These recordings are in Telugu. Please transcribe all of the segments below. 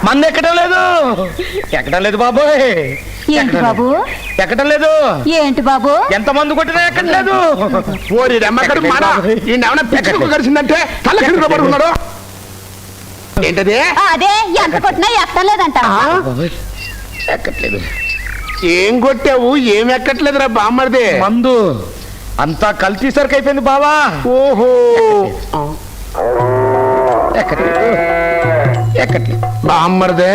మంది ఎక్కడం లేదు, ఎక్కడం లేదు బాబోయ్. ఏంటి బాబు? ఎక్కడం లేదు. ఏంటి బాబు? ఎంత మందు కొట్టినా ఎక్కట్లేదు. ఓరి రమ్మకడు మారా, ఈయన పిచ్చుకు కలిసిందంటే తల కింద పడుకున్నాడు. ఏంటది? అదే ఎంత కొట్టినా ఎక్కలేదంట. ఎక్కట్లేదు. ఏం కొట్టావు? ఏం ఎక్కట్లేదురా బామ్మర్ది? మందు అంతా కల్తీ సరికి అయిపోయింది బావా. ఓహో, ఎక్కట్లేదు, ఎక్కట్లేదు. బామ్మర్దే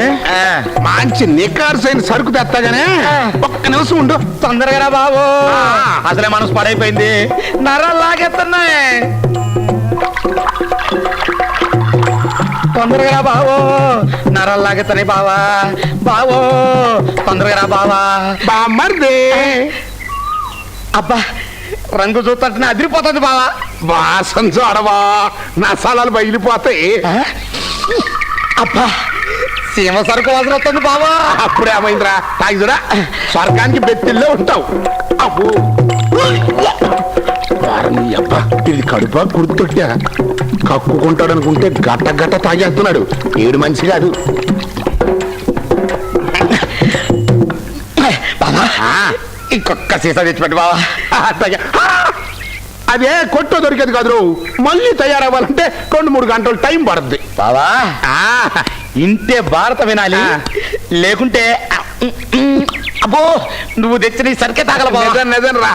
మంచి నికార్సైన సరుకు తెస్తాగానే ఒక్క నిమిషం ఉండు. తొందరగా రా బాబు, అసలే మనసు పడైపోయింది, నరాలు లాగేస్తున్నాయి. తొందరగా రా బావో, నరాలు లాగేస్తున్నాయి బావా. బావో తొందరగా రా బావా. బామ్మర్దే అబ్బా రంగు చూస్తుంటే అదిరిపోతుంది బావా. వాసన చూడవా, నసాలాలు బయలిపోతాయి. అబ్బా సీమ సరుకు వాసన వస్తుంది బావా. అప్పుడేమైందిరా? తాగి చూడా, స్వర్గానికి బెత్తిల్లో ఉంటావు. అబ్బో వారని అబ్బా, ఇది కడుపా గుర్తుట్టా? కక్కుకుంటాడు అనుకుంటే గట్ట గట్ట తాగేస్తున్నాడు. ఏడు మనిషి కాదు. బావా ఇంకొక సీసా తెచ్చిపెట్టు బావా. అదే కొట్టు దొరికేది కాదు, మళ్ళీ తయారవ్వాలంటే 2-3 గంటలు టైం పడుద్ది. బావా ఇంతే భారత వినాలి, లేకుంటే అబ్బో నువ్వు తెచ్చిన ఈ సరికే తాగల బావా. నిజం రా,